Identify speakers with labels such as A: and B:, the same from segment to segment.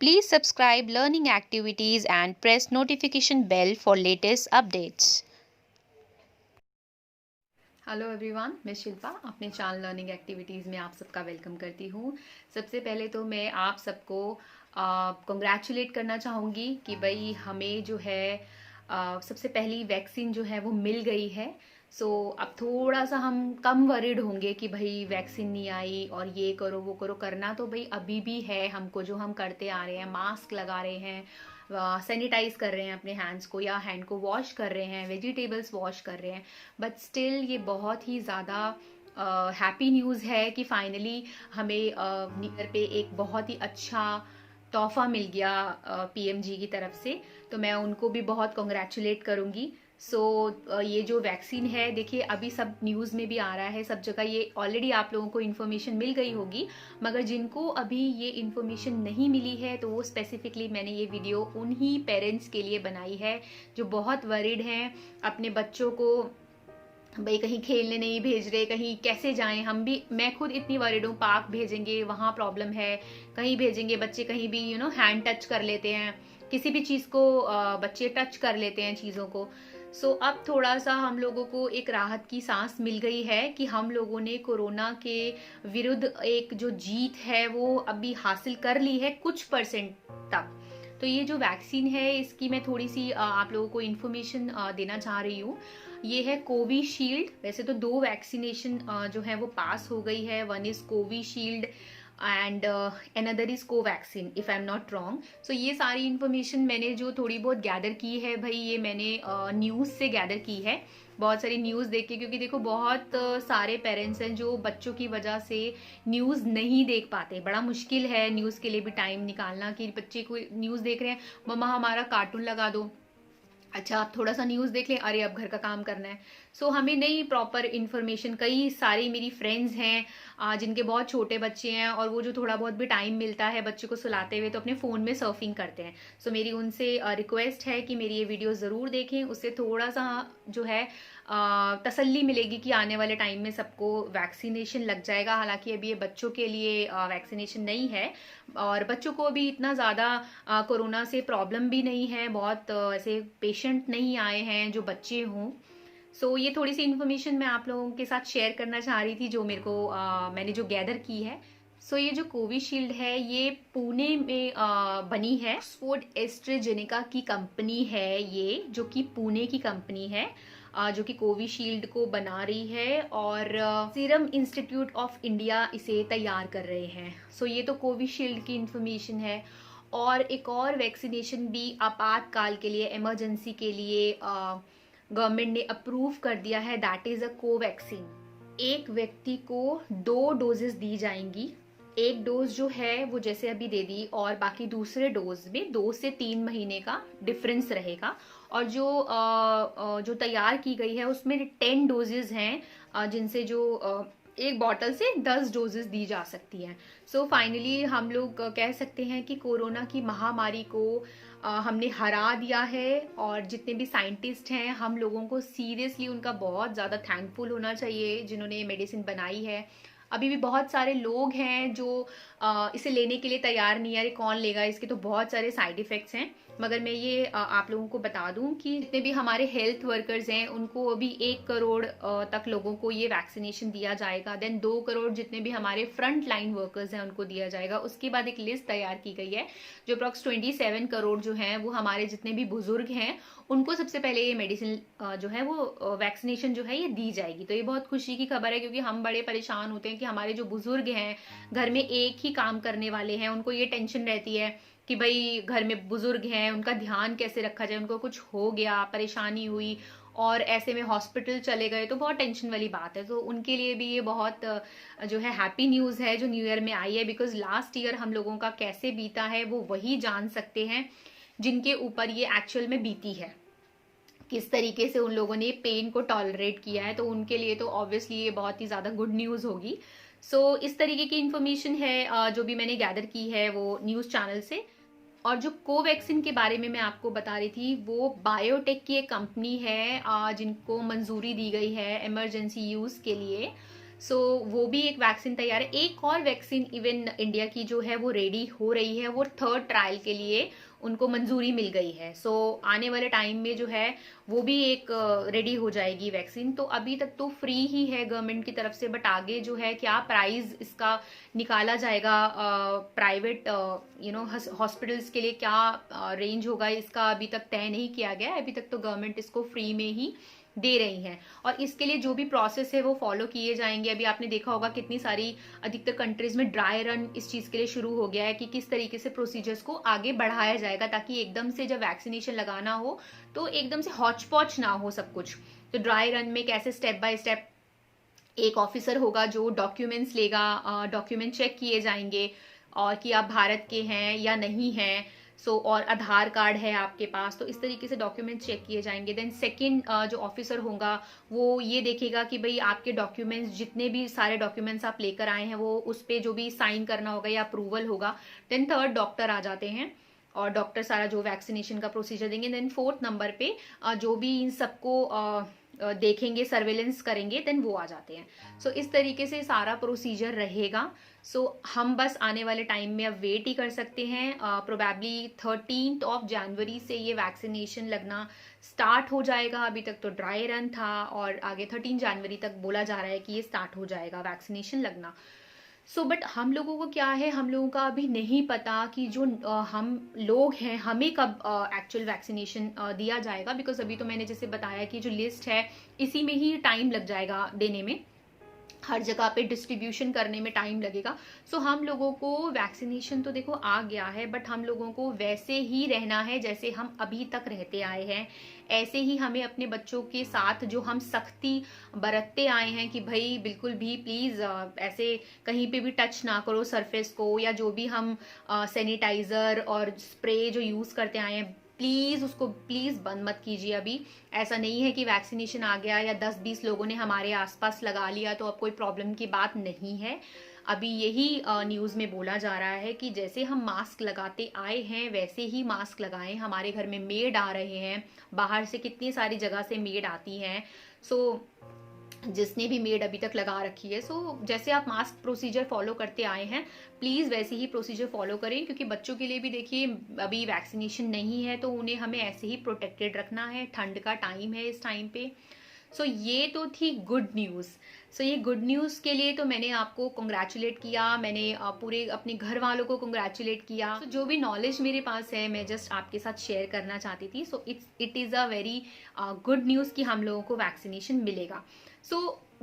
A: Please subscribe Learning Activities and press notification bell for latest updates.
B: Hello everyone, मैं शिल्पा अपने channel learning activities में आप सबका welcome करती हूँ। सबसे पहले तो मैं आप सबको कंग्रेचुलेट करना चाहूँगी कि भाई हमें जो है सबसे पहली वैक्सीन जो है वो मिल गई है। सो अब थोड़ा सा हम कम वरीड होंगे कि भाई वैक्सीन नहीं आई और ये करो वो करो। करना तो भाई अभी भी है हमको, जो हम करते आ रहे हैं, मास्क लगा रहे हैं, सैनिटाइज कर रहे हैं अपने हैंड्स को या हैंड को वॉश कर रहे हैं, वेजिटेबल्स वॉश कर रहे हैं। बट स्टिल ये बहुत ही ज़्यादा हैप्पी न्यूज़ है कि फाइनली हमें न्यू ईयर पे एक बहुत ही अच्छा तोहफा मिल गया पीएमजी की तरफ से। तो मैं उनको भी बहुत कॉन्ग्रेचुलेट करूँगी। सो ये जो वैक्सीन है, देखिए अभी सब न्यूज़ में भी आ रहा है, सब जगह ये ऑलरेडी आप लोगों को इन्फॉर्मेशन मिल गई होगी। मगर जिनको अभी ये इन्फॉर्मेशन नहीं मिली है तो वो स्पेसिफिकली मैंने ये वीडियो उन्हीं पेरेंट्स के लिए बनाई है जो बहुत वरीड हैं अपने बच्चों को भाई कहीं खेलने नहीं भेज रहे, कहीं कैसे जाएं। हम भी, मैं खुद इतनी वरीड हूँ, पार्क भेजेंगे वहाँ प्रॉब्लम है, कहीं भेजेंगे बच्चे कहीं भी हैंड टच कर लेते हैं, किसी भी चीज़ को बच्चे टच कर लेते हैं चीज़ों को। सो अब थोड़ा सा हम लोगों को एक राहत की सांस मिल गई है कि हम लोगों ने कोरोना के विरुद्ध एक जो जीत है वो अभी हासिल कर ली है कुछ परसेंट तक। तो ये जो वैक्सीन है इसकी मैं थोड़ी सी आप लोगों को इन्फॉर्मेशन देना चाह रही हूँ। ये है कोविशील्ड। वैसे तो 2 वैक्सीनेशन जो है वो पास हो गई है। One is Covishield and another is Covaxin, if I am not wrong. So ये सारी इन्फॉर्मेशन मैंने जो थोड़ी बहुत गैदर की है भाई, ये मैंने न्यूज़ से गैदर की है, बहुत सारी न्यूज़ देख के। क्योंकि देखो बहुत सारे पेरेंट्स हैं जो बच्चों की वजह से न्यूज़ नहीं देख पाते। बड़ा मुश्किल है न्यूज़ के लिए भी टाइम निकालना कि बच्चे को न्यूज़ देख रहे हैं, मम्मा हमारा कार्टून लगा दो, अच्छा आप थोड़ा सा न्यूज़ देख लें, अरे अब घर का काम करना है। सो हमें नहीं प्रॉपर इन्फॉर्मेशन। कई सारी मेरी फ्रेंड्स हैं जिनके बहुत छोटे बच्चे हैं और वो जो थोड़ा बहुत भी टाइम मिलता है बच्चे को सुलाते हुए तो अपने फ़ोन में सर्फिंग करते हैं। सो मेरी उनसे रिक्वेस्ट है कि मेरी ये वीडियो ज़रूर देखें, उससे थोड़ा सा जो है तसल्ली मिलेगी कि आने वाले टाइम में सबको वैक्सीनेशन लग जाएगा। हालांकि अभी ये बच्चों के लिए वैक्सीनेशन नहीं है और बच्चों को अभी इतना ज़्यादा कोरोना से प्रॉब्लम भी नहीं है, बहुत ऐसे पेशेंट नहीं आए हैं जो बच्चे हों। सो ये थोड़ी सी इन्फॉर्मेशन मैं आप लोगों के साथ शेयर करना चाह रही थी जो मेरे को मैंने जो गैदर की है। सो ये जो कोविशील्ड है ये पुणे में बनी है। ऑक्सफोर्ड एस्ट्रेजेनेका की कंपनी है ये, जो कि पुणे की कंपनी है, जो कि कोविशील्ड को बना रही है और सीरम इंस्टीट्यूट ऑफ इंडिया इसे तैयार कर रहे हैं। सो ये तो कोविशील्ड की इंफॉर्मेशन है। और एक और वैक्सीनेशन भी आपातकाल के लिए, इमरजेंसी के लिए गवर्नमेंट ने अप्रूव कर दिया है, दैट इज अ कोवैक्सीन। एक व्यक्ति को 2 डोजेस दी जाएंगी। एक डोज जो है वो जैसे अभी दे दी और बाकी दूसरे डोज में 2 से 3 महीने का डिफरेंस रहेगा। और जो तैयार की गई है उसमें 10 डोजेज हैं जिनसे जो एक बॉटल से 10 डोजेस दी जा सकती हैं। सो फाइनली हम लोग कह सकते हैं कि कोरोना की महामारी को हमने हरा दिया है। और जितने भी साइंटिस्ट हैं हम लोगों को सीरियसली उनका बहुत ज़्यादा थैंकफुल होना चाहिए जिन्होंने ये मेडिसिन बनाई है। अभी भी बहुत सारे लोग हैं जो इसे लेने के लिए तैयार नहीं है, अरे कौन लेगा, इसके तो बहुत सारे साइड इफेक्ट्स हैं। मगर मैं ये आप लोगों को बता दूं कि जितने भी हमारे हेल्थ वर्कर्स हैं उनको अभी 1 करोड़ तक लोगों को ये वैक्सीनेशन दिया जाएगा। देन 2 करोड़ जितने भी हमारे फ्रंट लाइन वर्कर्स हैं उनको दिया जाएगा। उसके बाद एक लिस्ट तैयार की गई है जो अप्रॉक्स 27 करोड़ जो हैं वो हमारे जितने भी बुजुर्ग हैं उनको सबसे पहले ये मेडिसिन जो है वो वैक्सीनेशन जो है ये दी जाएगी। तो ये बहुत खुशी की खबर है क्योंकि हम बड़े परेशान होते हैं कि हमारे जो बुजुर्ग हैं, घर में एक ही काम करने वाले हैं, उनको ये टेंशन रहती है कि भाई घर में बुजुर्ग हैं, उनका ध्यान कैसे रखा जाए, उनको कुछ हो गया, परेशानी हुई और ऐसे में हॉस्पिटल चले गए तो बहुत टेंशन वाली बात है। तो उनके लिए भी ये बहुत जो है हैप्पी न्यूज़ है जो न्यू ईयर में आई है। बिकॉज लास्ट ईयर हम लोगों का कैसे बीता है वो वही जान सकते हैं जिनके ऊपर ये एक्चुअल में बीती है, किस तरीके से उन लोगों ने पेन को टॉलरेट किया है। तो उनके लिए तो ऑब्वियसली ये बहुत ही ज़्यादा गुड न्यूज़ होगी। सो इस तरीके की इन्फॉर्मेशन है जो भी मैंने गैदर की है वो न्यूज़ चैनल से। और जो कोवैक्सीन के बारे में मैं आपको बता रही थी वो बायोटेक की एक कंपनी है जिनको मंजूरी दी गई है इमरजेंसी यूज़ के लिए। सो वो भी एक वैक्सीन तैयार है। एक और वैक्सीन इवन इंडिया की जो है वो रेडी हो रही है, वो थर्ड ट्रायल के लिए उनको मंजूरी मिल गई है। सो आने वाले टाइम में जो है वो भी एक रेडी हो जाएगी वैक्सीन। तो अभी तक तो फ्री ही है गवर्नमेंट की तरफ से, बट आगे जो है क्या प्राइस इसका निकाला जाएगा प्राइवेट हॉस्पिटल्स के लिए, क्या रेंज होगा इसका अभी तक तय नहीं किया गया है। अभी तक तो गवर्नमेंट इसको फ्री में ही दे रही हैं, और इसके लिए जो भी प्रोसेस है वो फॉलो किए जाएंगे। अभी आपने देखा होगा कितनी सारी अधिकतर कंट्रीज में ड्राई रन इस चीज के लिए शुरू हो गया है कि किस तरीके से प्रोसीजर्स को आगे बढ़ाया जाएगा, ताकि एकदम से जब वैक्सीनेशन लगाना हो तो एकदम से हौच पौच ना हो सब कुछ। तो ड्राई रन में कैसे स्टेप बाय स्टेप एक ऑफिसर होगा जो डॉक्यूमेंट्स लेगा, डॉक्यूमेंट चेक किए जाएंगे और कि आप भारत के हैं या नहीं हैं। और आधार कार्ड है आपके पास, तो इस तरीके से डॉक्यूमेंट चेक किए जाएंगे। देन सेकंड जो ऑफिसर होगा वो ये देखेगा कि भाई आपके डॉक्यूमेंट्स, जितने भी सारे डॉक्यूमेंट्स आप लेकर आए हैं, वो उस पर जो भी साइन करना होगा या अप्रूवल होगा। देन थर्ड डॉक्टर आ जाते हैं, और डॉक्टर सारा जो वैक्सीनेशन का प्रोसीजर देंगे। देन फोर्थ नंबर पे जो भी इन सबको देखेंगे, सर्वेलेंस करेंगे, देन वो आ जाते हैं। इस तरीके से सारा प्रोसीजर रहेगा। हम बस आने वाले टाइम में अब वेट ही कर सकते हैं। प्रोबेबली 13 जनवरी से ये वैक्सीनेशन लगना स्टार्ट हो जाएगा। अभी तक तो ड्राई रन था, और आगे 13 जनवरी तक बोला जा रहा है कि ये स्टार्ट हो जाएगा वैक्सीनेशन लगना। बट हम लोगों को क्या है, हम लोगों का अभी नहीं पता कि जो हम लोग हैं हमें कब एक्चुअल वैक्सीनेशन दिया जाएगा। बिकॉज अभी तो मैंने जैसे बताया कि जो लिस्ट है इसी में ही टाइम लग जाएगा देने में, हर जगह पे डिस्ट्रीब्यूशन करने में टाइम लगेगा। हम लोगों को वैक्सीनेशन तो देखो आ गया है, बट हम लोगों को वैसे ही रहना है जैसे हम अभी तक रहते आए हैं। ऐसे ही हमें अपने बच्चों के साथ जो हम सख्ती बरतते आए हैं कि भाई बिल्कुल भी प्लीज ऐसे कहीं पे भी टच ना करो सरफेस को, या जो भी हम सैनिटाइजर और स्प्रे जो यूज करते आए हैं प्लीज उसको प्लीज बंद मत कीजिए। अभी ऐसा नहीं है कि वैक्सीनेशन आ गया या 10-20 लोगों ने हमारे आसपास लगा लिया तो अब कोई प्रॉब्लम की बात नहीं है। अभी यही न्यूज में बोला जा रहा है कि जैसे हम मास्क लगाते आए हैं वैसे ही मास्क लगाएं। हमारे घर में मेड आ रहे हैं, बाहर से कितनी सारी जगह से मेड आती हैं। जिसने भी मेड अभी तक लगा रखी है, जैसे आप मास्क प्रोसीजर फॉलो करते आए हैं प्लीज वैसे ही प्रोसीजर फॉलो करें। क्योंकि बच्चों के लिए भी देखिए अभी वैक्सीनेशन नहीं है तो उन्हें हमें ऐसे ही प्रोटेक्टेड रखना है। ठंड का टाइम है इस टाइम पे। ये तो थी गुड न्यूज। ये गुड न्यूज के लिए तो मैंने आपको कंग्रेचुलेट किया, मैंने पूरे अपने घर वालों को कंग्रेचुलेट किया। जो भी नॉलेज मेरे पास है मैं जस्ट आपके साथ शेयर करना चाहती थी। It is a very good news कि हम लोगों को वैक्सीनेशन मिलेगा।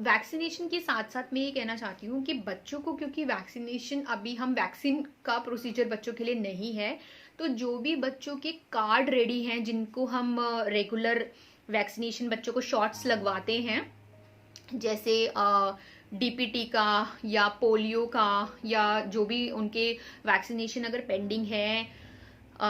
B: वैक्सीनेशन के साथ साथ मैं ये कहना चाहती हूँ कि बच्चों को, क्योंकि वैक्सीनेशन अभी हम वैक्सीन का प्रोसीजर बच्चों के लिए नहीं है, तो जो भी बच्चों के कार्ड रेडी हैं जिनको हम रेगुलर वैक्सीनेशन बच्चों को शॉट्स लगवाते हैं, जैसे डीपीटी का या पोलियो का, या जो भी उनके वैक्सीनेशन अगर पेंडिंग है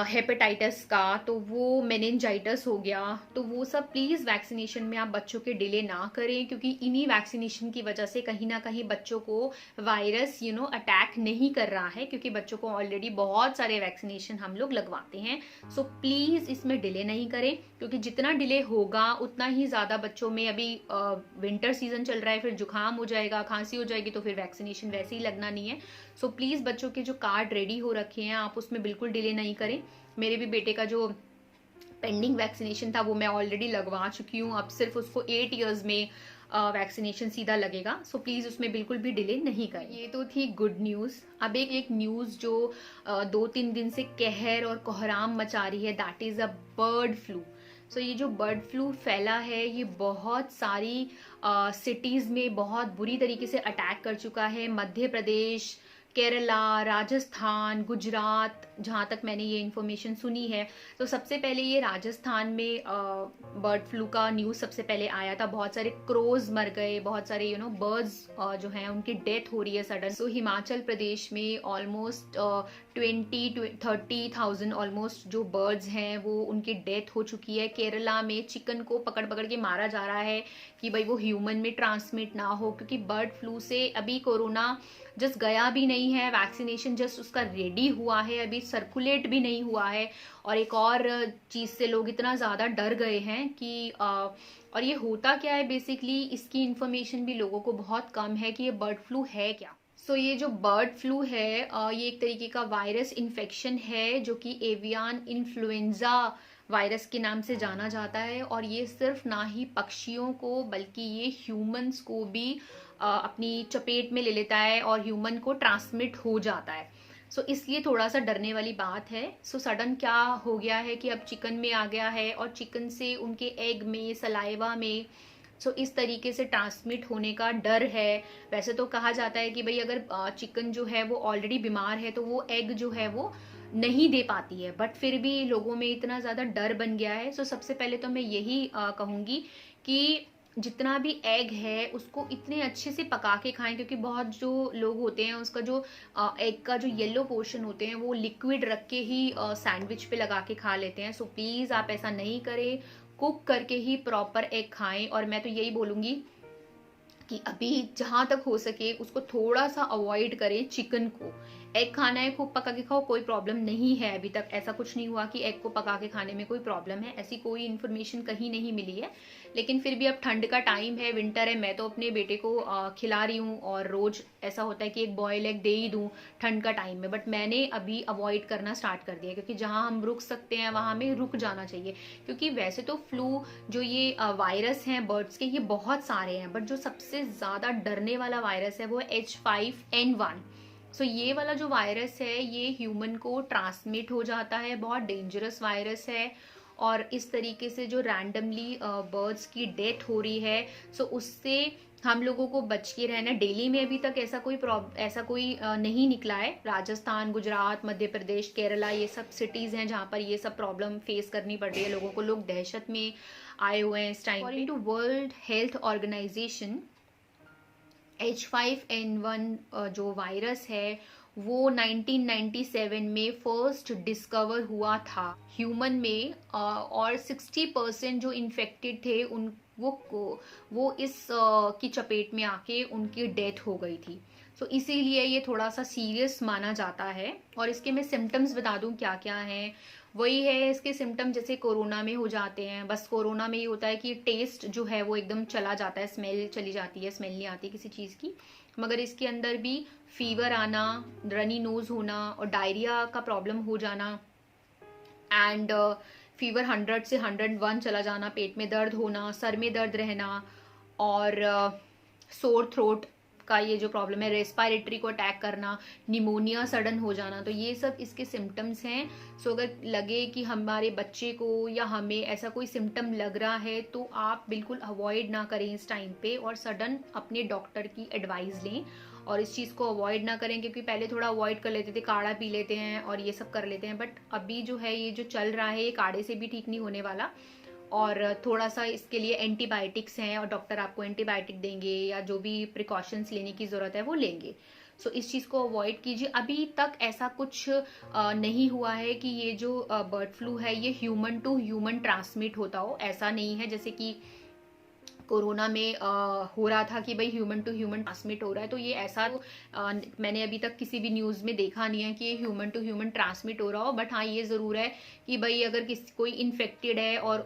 B: हेपेटाइटिस का, तो वो मेनिंजाइटिस हो गया, तो वो सब प्लीज वैक्सीनेशन में आप बच्चों के डिले ना करें। क्योंकि इन्हीं वैक्सीनेशन की वजह से कहीं ना कहीं बच्चों को वायरस अटैक नहीं कर रहा है, क्योंकि बच्चों को ऑलरेडी बहुत सारे वैक्सीनेशन हम लोग लगवाते हैं। प्लीज इसमें डिले नहीं करें, क्योंकि जितना डिले होगा उतना ही ज्यादा बच्चों में, अभी विंटर सीजन चल रहा है, फिर जुकाम हो जाएगा, खांसी हो जाएगी, तो फिर वैक्सीनेशन वैसे ही लगना नहीं है। प्लीज बच्चों के जो कार्ड रेडी हो रखे हैं आप उसमें बिल्कुल डिले नहीं करें। मेरे भी बेटे का जो पेंडिंग वैक्सीनेशन था वो मैं ऑलरेडी लगवा चुकी हूँ, अब सिर्फ उसको 8 इयर्स में वैक्सीनेशन सीधा लगेगा। प्लीज उसमें बिल्कुल भी डिले नहीं करें। ये तो थी गुड न्यूज। अब एक न्यूज जो 2-3 दिन से कहर और कोहराम मचा रही है, that is a bird flu. ये जो बर्ड फ्लू फैला है ये बहुत सारी सिटीज में बहुत बुरी तरीके से अटैक कर चुका है। मध्य प्रदेश, केरला, राजस्थान, गुजरात, जहाँ तक मैंने ये इन्फॉर्मेशन सुनी है। सबसे पहले ये राजस्थान में बर्ड फ्लू का न्यूज़ सबसे पहले आया था। बहुत सारे क्रोज मर गए, बहुत सारे बर्ड्स जो हैं उनकी डेथ हो रही है सडन। हिमाचल प्रदेश में ऑलमोस्ट 20-30,000 ऑलमोस्ट जो बर्ड्स हैं वो उनकी डेथ हो चुकी है। केरला में चिकन को पकड़ पकड़ के मारा जा रहा है कि भाई वो ह्यूमन में ट्रांसमिट ना हो, क्योंकि बर्ड फ्लू से अभी कोरोना जस्ट गया भी नहीं है, वैक्सीनेशन जस्ट उसका रेडी हुआ है, अभी सर्कुलेट भी नहीं हुआ है। और एक और चीज़ से लोग इतना ज़्यादा डर गए हैं कि और ये होता क्या है बेसिकली, इसकी इन्फॉर्मेशन भी लोगों को बहुत कम है कि ये बर्ड फ्लू है क्या। सो ये जो बर्ड फ्लू है ये एक तरीके का वायरस इन्फेक्शन है जो कि एवियन इन्फ्लुएंजा वायरस के नाम से जाना जाता है। और ये सिर्फ ना ही पक्षियों को बल्कि ये ह्यूमंस को भी अपनी चपेट में ले लेता है और ह्यूमन को ट्रांसमिट हो जाता है। सो इसलिए थोड़ा सा डरने वाली बात है। सो सडन क्या हो गया है कि अब चिकन में आ गया है और चिकन से उनके एग में, सलाइवा में इस तरीके से ट्रांसमिट होने का डर है। वैसे तो कहा जाता है कि भाई अगर चिकन जो है वो ऑलरेडी बीमार है तो वो एग जो है वो नहीं दे पाती है, बट फिर भी लोगों में इतना ज़्यादा डर बन गया है। सबसे पहले तो मैं यही कहूँगी कि जितना भी एग है उसको इतने अच्छे से पका के खाएं, क्योंकि बहुत जो लोग होते हैं उसका जो एग का जो येलो पोर्शन होते हैं वो लिक्विड रख के ही सैंडविच पे लगा के खा लेते हैं। प्लीज़ आप ऐसा नहीं करें, कुक करके ही प्रॉपर एग खाएं। और मैं तो यही बोलूँगी कि अभी जहाँ तक हो सके उसको थोड़ा सा अवॉइड करें चिकन को। एग खाना है खूब पका के खाओ, कोई प्रॉब्लम नहीं है। अभी तक ऐसा कुछ नहीं हुआ कि एग को पका के खाने में कोई प्रॉब्लम है, ऐसी कोई इन्फॉर्मेशन कहीं नहीं मिली है। लेकिन फिर भी अब ठंड का टाइम है, विंटर है, मैं तो अपने बेटे को खिला रही हूँ और रोज ऐसा होता है कि एक बॉयल एग दे ही दूँ ठंड का टाइम में। बट मैंने अभी अवॉइड करना स्टार्ट कर दिया, क्योंकि जहाँ हम रुक सकते हैं वहाँ हमें रुक जाना चाहिए। क्योंकि वैसे तो फ्लू जो ये वायरस हैं बर्ड्स के, ये बहुत सारे हैं, बट जो सबसे ज़्यादा डरने वाला वायरस है वो H5N1। ये वाला जो वायरस है ये ह्यूमन को ट्रांसमिट हो जाता है, बहुत डेंजरस वायरस है। और इस तरीके से जो रैंडमली बर्ड्स की डेथ हो रही है, उससे हम लोगों को बच के रहना। दिल्ली में अभी तक ऐसा कोई नहीं निकला है। राजस्थान, गुजरात, मध्य प्रदेश, केरला, ये सब सिटीज़ हैं जहाँ पर ये सब प्रॉब्लम फेस करनी पड़ रही है लोगों को। लोग दहशत में आए हुए हैं इस टाइम पे। According to World Health Organization, H5N1 जो वायरस है वो 1997 में फर्स्ट डिस्कवर हुआ था ह्यूमन में। और 60% जो इन्फेक्टेड थे वो इस की चपेट में आके उनकी डेथ हो गई थी। इसीलिए ये थोड़ा सा सीरियस माना जाता है। और इसके मैं सिम्टम्स बता दूं क्या क्या हैं। वही है, इसके सिम्टम जैसे कोरोना में हो जाते हैं। बस कोरोना में ये होता है कि टेस्ट जो है वो एकदम चला जाता है, स्मेल चली जाती है, स्मेल नहीं आती किसी चीज़ की। मगर इसके अंदर भी फीवर आना, रनी नोज होना और डायरिया का प्रॉब्लम हो जाना, एंड फीवर 100 से 101 चला जाना, पेट में दर्द होना, सर में दर्द रहना, और सोर थ्रोट का ये जो प्रॉब्लम है, रेस्पिरेटरी को अटैक करना, निमोनिया सडन हो जाना। तो ये सब इसके सिम्टम्स हैं। अगर लगे कि हमारे बच्चे को या हमें ऐसा कोई सिम्टम लग रहा है तो आप बिल्कुल अवॉइड ना करें इस टाइम पे, और सडन अपने डॉक्टर की एडवाइस लें और इस चीज़ को अवॉइड ना करें। क्योंकि पहले थोड़ा अवॉइड कर लेते थे, काढ़ा पी लेते हैं और ये सब कर लेते हैं, बट अभी जो है ये जो चल रहा है ये काढ़े से भी ठीक नहीं होने वाला। और थोड़ा सा इसके लिए एंटीबायोटिक्स हैं और डॉक्टर आपको एंटीबायोटिक देंगे या जो भी प्रिकॉशंस लेने की ज़रूरत है वो लेंगे। इस चीज़ को अवॉइड कीजिए। अभी तक ऐसा कुछ नहीं हुआ है कि ये जो बर्ड फ्लू है ये ह्यूमन टू ह्यूमन ट्रांसमिट होता हो। ऐसा नहीं है जैसे कि कोरोना में हो रहा था कि भाई ह्यूमन टू ह्यूमन ट्रांसमिट हो रहा है। तो ये ऐसा मैंने अभी तक किसी भी न्यूज़ में देखा नहीं है कि ये ह्यूमन टू ह्यूमन ट्रांसमिट हो रहा हो। बट हाँ, ये ज़रूर है कि भाई अगर कोई इन्फेक्टेड है और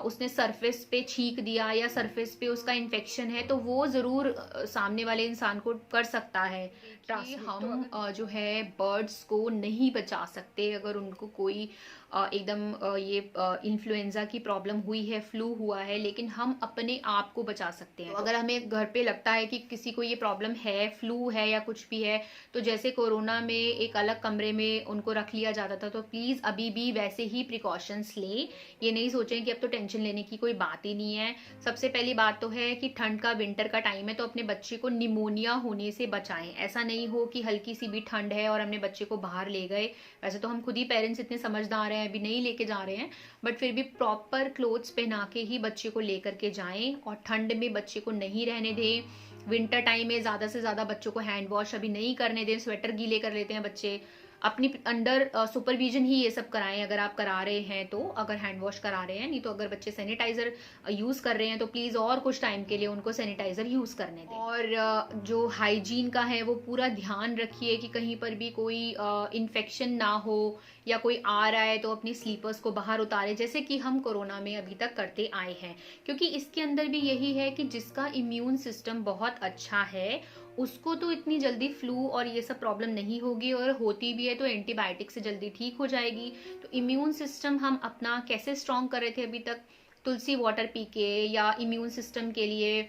B: उसने सरफेस पे छींक दिया या सरफेस पे उसका इन्फेक्शन है तो वो ज़रूर सामने वाले इंसान को कर सकता है ट्रांसमिट। हम जो है बर्ड्स को नहीं बचा सकते अगर उनको कोई एकदम ये इन्फ्लुएंजा की प्रॉब्लम हुई है, फ्लू हुआ है, लेकिन हम अपने आप को बचा सकते हैं। तो अगर हमें घर पे लगता है कि किसी को ये प्रॉब्लम है, फ्लू है या कुछ भी है, तो जैसे कोरोना में एक अलग कमरे में उनको रख लिया जाता था, तो प्लीज़ अभी भी वैसे ही प्रिकॉशंस लें। ये नहीं सोचें कि अब तो टेंशन लेने की कोई बात ही नहीं है। सबसे पहली बात तो है कि ठंड का, विंटर का टाइम है, तो अपने बच्चे को निमोनिया होने से बचाएं। ऐसा नहीं हो कि हल्की सी भी ठंड है और हमने बच्चे को बाहर ले गए। वैसे तो हम खुद ही पेरेंट्स इतने समझदार हैं, अभी नहीं लेके जा रहे हैं, बट फिर भी प्रॉपर क्लोथ्स पहना के ही बच्चे को लेकर के जाएं और ठंड में बच्चे को नहीं रहने दें। विंटर टाइम में ज़्यादा से ज़्यादा बच्चों को हैंड वॉश अभी नहीं करने दें, स्वेटर गीले कर लेते हैं बच्चे। अपनी अंडर सुपरविजन ही ये सब कराएं अगर आप करा रहे हैं तो, अगर हैंड वॉश करा रहे हैं। नहीं तो अगर बच्चे सैनिटाइजर यूज कर रहे हैं तो प्लीज और कुछ टाइम के लिए उनको सैनिटाइजर यूज करने दें। और जो हाइजीन का है वो पूरा ध्यान रखिए कि कहीं पर भी कोई इन्फेक्शन ना हो, या कोई आ रहा है तो अपनी स्लीपर्स को बाहर उतारे, जैसे कि हम कोरोना में अभी तक करते आए हैं। क्योंकि इसके अंदर भी यही है कि जिसका इम्यून सिस्टम बहुत अच्छा है उसको तो इतनी जल्दी फ्लू और ये सब प्रॉब्लम नहीं होगी, और होती भी है तो एंटीबायोटिक से जल्दी ठीक हो जाएगी। तो इम्यून सिस्टम हम अपना कैसे स्ट्रॉन्ग कर रहे थे अभी तक, तुलसी वाटर पी के, या इम्यून सिस्टम के लिए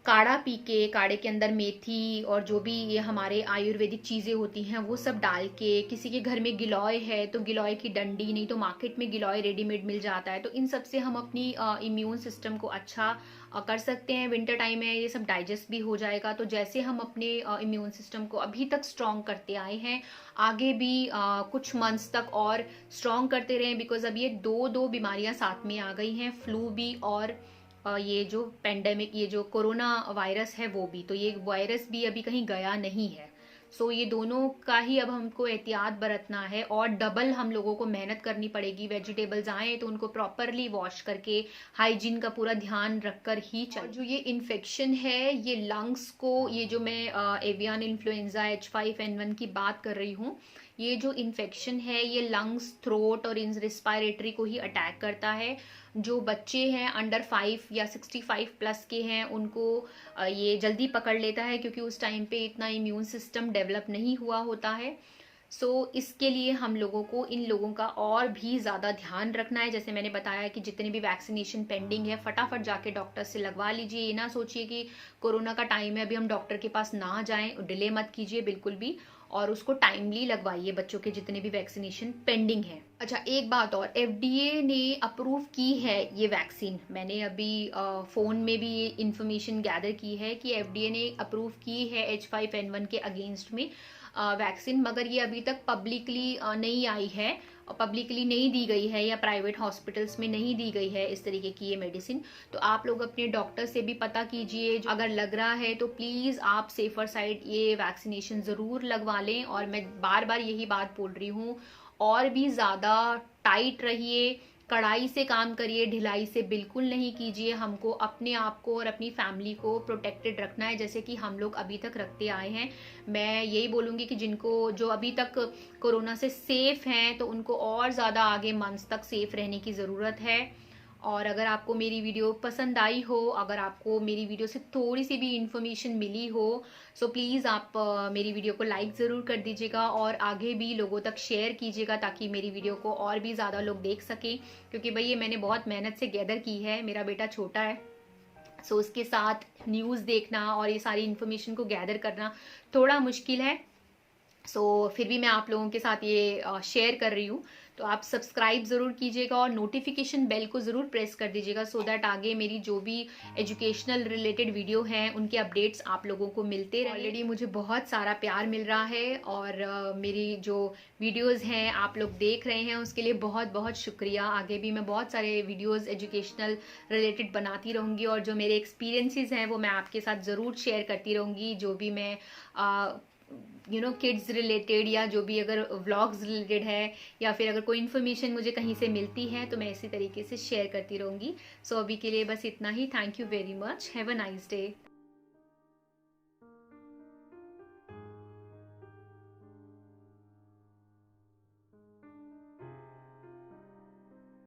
B: काढ़ा पी के, काढ़े के अंदर मेथी और जो भी ये हमारे आयुर्वेदिक चीज़ें होती हैं वो सब डाल के, किसी के घर में गिलोय है तो गिलोय की डंडी, नहीं तो मार्केट में गिलोय रेडीमेड मिल जाता है, तो इन सब से हम अपनी इम्यून सिस्टम को अच्छा कर सकते हैं। विंटर टाइम में ये सब डाइजेस्ट भी हो जाएगा। तो जैसे हम अपने इम्यून सिस्टम को अभी तक स्ट्रॉन्ग करते आए हैं, आगे भी कुछ मंथ्स तक और स्ट्रॉन्ग करते रहें, बिकॉज अब ये दो बीमारियां साथ में आ गई हैं, फ्लू भी और ये जो पेंडेमिक, ये जो कोरोना वायरस है वो भी। तो ये वायरस भी अभी कहीं गया नहीं है। सो ये दोनों का ही अब हमको एहतियात बरतना है, और डबल हम लोगों को मेहनत करनी पड़ेगी। वेजिटेबल्स आए तो उनको प्रॉपरली वॉश करके हाइजीन का पूरा ध्यान रखकर ही चल। जो ये इन्फेक्शन है ये लंग्स को, ये जो मैं एवियन इन्फ्लुएंजा H5N1 की बात कर रही हूँ, ये जो इन्फेक्शन है ये लंग्स, थ्रोट और इन रिस्पायरेटरी को ही अटैक करता है। जो बच्चे हैं अंडर 5 या 65 प्लस के हैं उनको ये जल्दी पकड़ लेता है, क्योंकि उस टाइम पे इतना इम्यून सिस्टम डेवलप नहीं हुआ होता है। सो इसके लिए हम लोगों को इन लोगों का और भी ज़्यादा ध्यान रखना है। जैसे मैंने बताया कि जितने भी वैक्सीनेशन पेंडिंग है फटाफट जाके डॉक्टर से लगवा लीजिए। ये ना सोचिए कि कोरोना का टाइम है अभी हम डॉक्टर के पास ना जाएं, डिले मत कीजिए बिल्कुल भी, और उसको टाइमली लगवाइए बच्चों के जितने भी वैक्सीनेशन पेंडिंग है। अच्छा, एक बात और, FDA ने अप्रूव की है ये वैक्सीन। मैंने अभी फ़ोन में भी ये इन्फॉर्मेशन गैदर की है कि FDA ने अप्रूव की है H5N1 के अगेंस्ट में वैक्सीन, मगर ये अभी तक पब्लिकली नहीं आई है, पब्लिकली नहीं दी गई है, या प्राइवेट हॉस्पिटल्स में नहीं दी गई है इस तरीके की ये मेडिसिन। तो आप लोग अपने डॉक्टर से भी पता कीजिए, अगर लग रहा है तो प्लीज़ आप सेफर साइड ये वैक्सीनेशन ज़रूर लगवा लें। और मैं बार बार यही बात बोल रही हूँ, और भी ज़्यादा टाइट रहिए, कड़ाई से काम करिए, ढिलाई से बिल्कुल नहीं कीजिए। हमको अपने आप को और अपनी फैमिली को प्रोटेक्टेड रखना है, जैसे कि हम लोग अभी तक रखते आए हैं। मैं यही बोलूँगी कि जिनको, जो अभी तक कोरोना से सेफ हैं, तो उनको और ज़्यादा आगे मंथ्स तक सेफ रहने की ज़रूरत है। और अगर आपको मेरी वीडियो पसंद आई हो, अगर आपको मेरी वीडियो से थोड़ी सी भी इन्फॉर्मेशन मिली हो, सो प्लीज़ आप मेरी वीडियो को लाइक ज़रूर कर दीजिएगा, और आगे भी लोगों तक शेयर कीजिएगा ताकि मेरी वीडियो को और भी ज़्यादा लोग देख सकें। क्योंकि भाई ये मैंने बहुत मेहनत से गैदर की है, मेरा बेटा छोटा है, सो उसके साथ न्यूज़ देखना और ये सारी इन्फॉर्मेशन को गैदर करना थोड़ा मुश्किल है। सो फिर भी मैं आप लोगों के साथ ये शेयर कर रही हूँ। तो आप सब्सक्राइब ज़रूर कीजिएगा और नोटिफिकेशन बेल को ज़रूर प्रेस कर दीजिएगा, सो दैट आगे मेरी जो भी एजुकेशनल रिलेटेड वीडियो हैं उनके अपडेट्स आप लोगों को मिलते रहे। ऑलरेडी मुझे बहुत सारा प्यार मिल रहा है, और मेरी जो वीडियोज़ हैं आप लोग देख रहे हैं उसके लिए बहुत बहुत शुक्रिया। आगे भी मैं बहुत सारे वीडियोज़ एजुकेशनल रिलेटेड बनाती रहूँगी, और जो मेरे एक्सपीरियंसेस हैं वो मैं आपके साथ ज़रूर शेयर करती रहूँगी। जो भी मैं किड्स रिलेटेड, या जो भी अगर व्लॉग्स रिलेटेड है, या फिर अगर कोई इन्फॉर्मेशन मुझे कहीं से मिलती है तो मैं इसी तरीके से शेयर करती रहूँगी। सो अभी के लिए बस इतना ही। Thank you very much. Have a nice day.